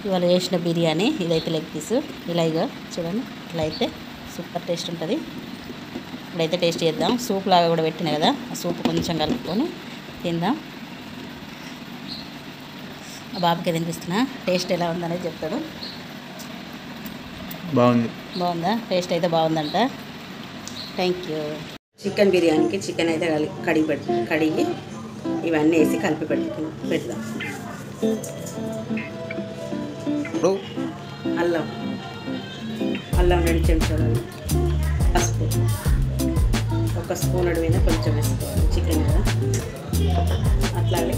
ఇవాళ చేసిన బిర్యానీ ఇదైతే లెగ్ పీసు ఇలా ఇగో చూడండి ఇట్లా అయితే సూపర్ టేస్ట్ ఉంటుంది. ఇప్పుడైతే టేస్ట్ చేద్దాం. సూప్ లాగా కూడా పెట్టినా కదా ఆ సూప్ కొంచెం కలుపుకొని తిందాం. ఆ బాబుకి తినిపిస్తున్నా టేస్ట్ ఎలా ఉందనేది చెప్తాడు. బాగుందా? టేస్ట్ అయితే బాగుందంట. Thank you. చికెన్ బిర్యానీకి చికెన్ అయితే కడిగి ఇవన్నీ వేసి కలిపి పెడదాం. అల్లం 2 చెంచాలు, పసుపు 1 స్పూన్ మీద కొంచెం వేసుకోవాలి చికెన్ కదా. అట్లాగే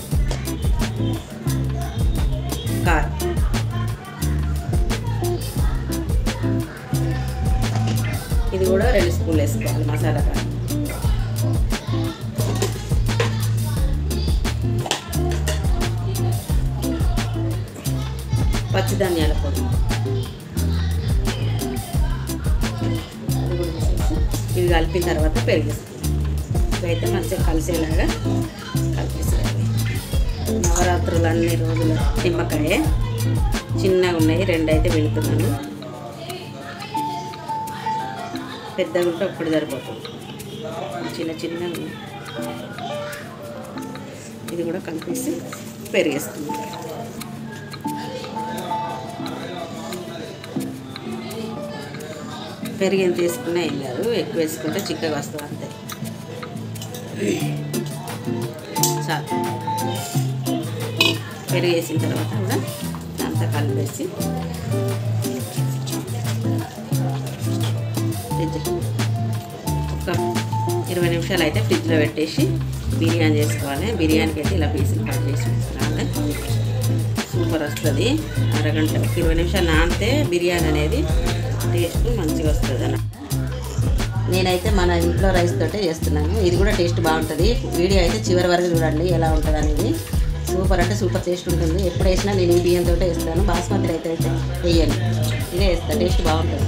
కారం, ఇది కూడా 2 స్పూన్లు వేసుకోవాలి మసాలా కారం. పచ్చిధనియాల పొడి ఇవి కలిపిన తర్వాత పెరిగేస్తాం. ఇవైతే మంచిగా కలిసేలాగా కలిపేసేయాలి. నవరాత్రులు అన్ని రోజులు నిమ్మకాయ చిన్నగా ఉన్నాయి, 2 అయితే వెళుతున్నాను. పెద్దగా ఉంటే ఒక్కటి సరిపోతుంది, చిన్నగా ఉన్నాయి. ఇది కూడా కలిపేసి పెరిగేస్తుంది. పెరిగి ఎంత వేసుకున్నా ఏం కాదు, ఎక్కువ వేసుకుంటే చిక్కగా వస్తుంది అంతే. చాలు. పెరుగు వేసిన తర్వాత కూడా అంతా కలిపేసి ఒక 20 నిమిషాలు అయితే ఫ్రిడ్జ్లో పెట్టేసి బిర్యానీ చేసుకోవాలి. బిర్యానీకి అయితే ఇలా పీసులు కట్ చేసి వేసుకోవాలి. సూపర్ వస్తుంది. అరగంట 20 నిమిషాలు నానితే బిర్యానీ అనేది టేస్ట్ మంచిగా వస్తుంది అన్న. నేనైతే మన ఇంట్లో రైస్ తోటే చేస్తున్నాను. ఇది కూడా టేస్ట్ బాగుంటుంది. వీడియో అయితే చివరి వరకు చూడండి ఎలా ఉంటుంది అనేది. సూపర్ అంటే సూపర్ టేస్ట్ ఉంటుంది. ఎప్పుడు వేసినా నేను ఈ బియ్యంతో వేస్తాను. బాస్మతి రైస్ అయితే వేయను, ఇదే వేస్తాను. టేస్ట్ బాగుంటుంది.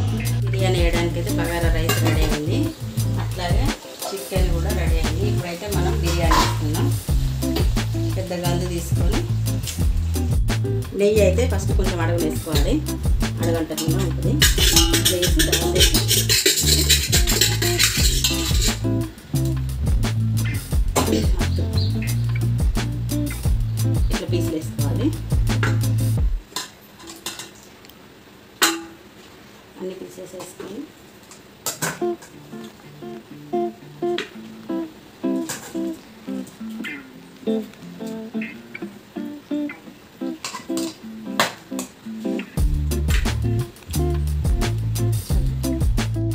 బిర్యానీ వేయడానికి అయితే బగారా రైస్ రెడీ అయింది. అట్లాగే చికెన్ కూడా రెడీ అయింది. ఇప్పుడైతే మనం బిర్యానీ వేసుకుందాం. పెద్ద గంజు తీసుకొని నెయ్యి అయితే ఫస్ట్ కొంచెం అడుగులు వేసుకోవాలి. అడగంటకుండా ఉంటుంది. వేసి తర్వాత ఇట్లా పీసులు వేసుకోవాలి. అన్ని పీసెస్ వేసుకొని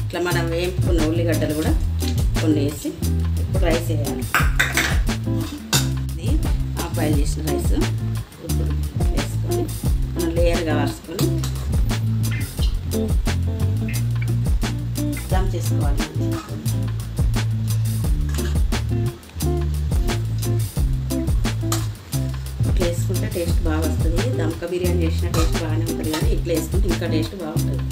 ఇట్లా మనం వేపుకున్న ఉల్లిగడ్డలు కూడా కొన్ని వేసి ఇప్పుడు రైస్ వేయాలి. ఇది హాఫ్ బాయిల్ చేసిన రైస్ ఇప్పుడు వేసుకొని మనం లేయర్గా వరుసుకొని దమ్ చేసుకోవాలి. ఇట్లా వేసుకుంటే టేస్ట్ బాగా వస్తుంది. దమ్క బిర్యానీ చేసిన టేస్ట్ బాగానే ఉంటుంది, కానీ ఇట్లా వేసుకుంటే ఇంకా టేస్ట్ బాగుంటుంది.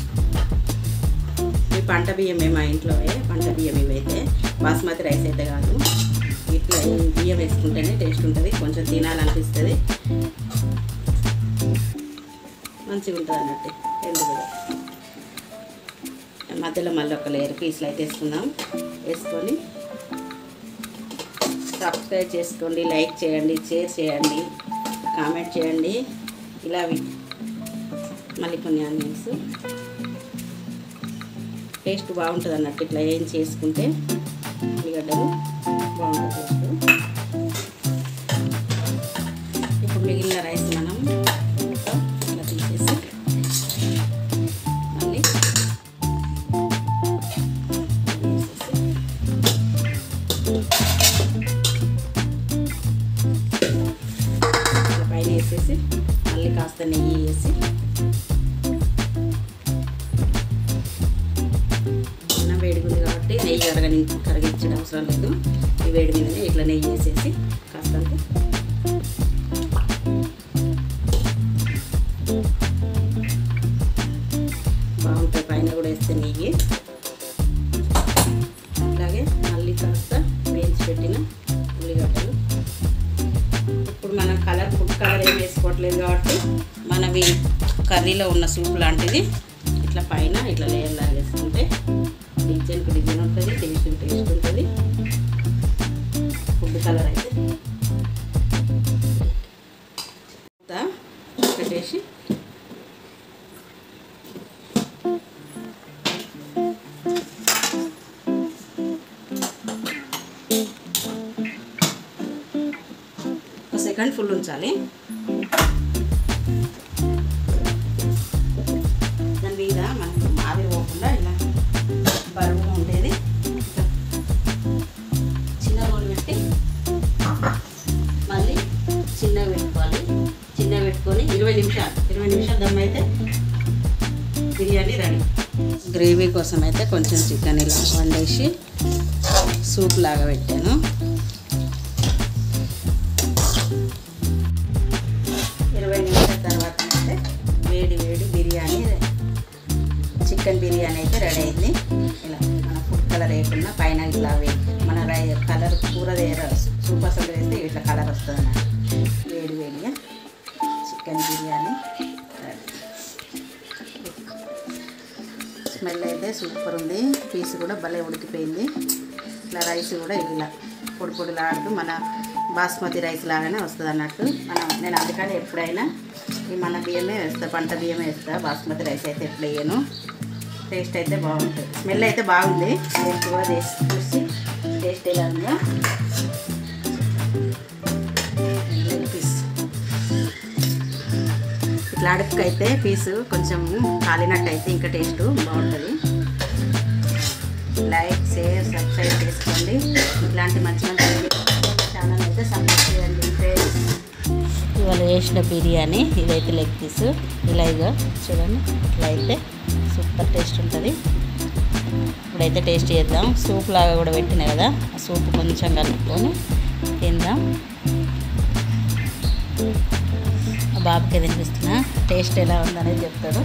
ఈ పంట బియ్యమే మా ఇంట్లో పంట బియ్యం ఇవైతే, బాస్మతి రైస్ అయితే కాదు. ఇట్లా బియ్యం వేసుకుంటేనే టేస్ట్ ఉంటుంది, కొంచెం తినాలనిపిస్తుంది, మంచిగా ఉంటుంది అన్నట్టు. ఎందుకు మధ్యలో మళ్ళీ ఒక లేయర్ పీసులు అయితే వేసుకుందాం. వేసుకొని సబ్స్క్రైబ్ చేసుకోండి, లైక్ చేయండి, షేర్ చేయండి, కామెంట్ చేయండి. ఇలా మళ్ళీ కొన్ని ఆనియన్స్ టేస్ట్ బాగుంటుంది అన్నట్టు. ఇట్లా ఏం చేసుకుంటే ఉల్లిగడ్డలు బాగుంటుంది. ఇప్పుడు మిగిలిన రైస్ మనం ఇట్లా తీసేసి మళ్ళీ పైన వేసేసి మళ్ళీ కాస్త నెయ్యి వేసి వేడిగా ఉంది కాబట్టి నెయ్యి కరిగించడం అవసరం లేదు. ఈ వేడి మీదనే ఇట్లా నెయ్యి వేసేసి కాస్త బాగుంటాయి. పైన కూడా వేస్తే నెయ్యి. అలాగే మళ్ళీ కాస్త వేయించి పెట్టిన ఉల్లిగడ్డలు. ఇప్పుడు మనం ఫుడ్ కలర్ ఏం వేసుకోవట్లేదు కాబట్టి మనవి కర్రీలో ఉన్న సూప్ లాంటిది ఇట్లా పైన ఇట్లా లేయర్ లాగా వేసుకుంటే డిజైన్కి డిజైన్ ఉంటుంది, టేస్ట్కి టేస్ట్ ఉంటుంది. ఫుడ్ కలర్ అయితే పెట్టేసి ఒక సెకండ్ ఫుల్ ఉంచాలి. దాని మీద మనకు ఆవిరి పోకుండా ఇలా బరువు ఉండేది చిన్న రోలు పెట్టి మళ్ళీ చిన్నగా పెట్టుకోవాలి. చిన్నగా పెట్టుకొని 20 నిమిషాలు దమ్ అయితే బిర్యానీ రెడీ. గ్రేవీ కోసం అయితే కొంచెం చికెన్ ఇలా వండేసి సూప్ లాగా పెట్టాను. తర్వాత అయితే వేడి బిర్యానీ చికెన్ బిర్యానీ అయితే రెడీ అయింది. ఇలా మన ఫుడ్ కలర్ వేయకుండా పైన ఇట్లా మన కలర్ కూర సూప్ అసలు వేస్తే ఇట్లా కలర్ వస్తుంది అన్నమాట. వేడిగా చికెన్ బిర్యానీ రెడీ. స్మెల్ అయితే సూపర్ ఉంది. పీస్ కూడా భలే ఉడికిపోయింది. ఇట్లా రైస్ కూడా ఇలా పొడిలాడుతూ మన బాస్మతి రైస్ లాగానే వస్తుంది అన్నట్టు. నేను అందుకని ఎప్పుడైనా ఈ మన బియ్యమే వేస్తా, పంట బియ్యమే వేస్తా. బాస్మతి రైస్ అయితే ఎప్పుడు వేయను. టేస్ట్ అయితే బాగుంటుంది. స్మెల్ అయితే బాగుంది. టేస్ట్ కూడా చూసి టేస్ట్ ఎలా ఉందో. పీస్ ఇట్లా అడుపుకైతే పీసు కొంచెం కాలినట్టు అయితే ఇంకా టేస్ట్ బాగుంటుంది. లైక్, షేర్, సబ్స్క్రైబ్ చేసుకోండి. ఇట్లాంటి మంచి ఛానల్ అయితే సపోర్ట్ చేయండి ఫ్రెండ్స్. ఇవాళ వేసిన బిర్యానీ ఇదైతే లెగ్ పీస్. ఇలా ఇక చూడండి, ఇట్లా అయితే సూపర్ టేస్ట్ ఉంటుంది. ఇప్పుడైతే టేస్ట్ చేద్దాం. సూప్ లాగా కూడా పెట్టినా కదా, ఆ సూప్ కొంచెం కలుపుకొని తిందాం. ఆ బాబుకి తినిపిస్తున్నా. టేస్ట్ ఎలా ఉందనేది చెప్తాడు.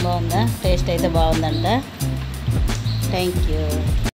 బాగుందా? టేస్ట్ అయితే బాగుందంట. Thank you.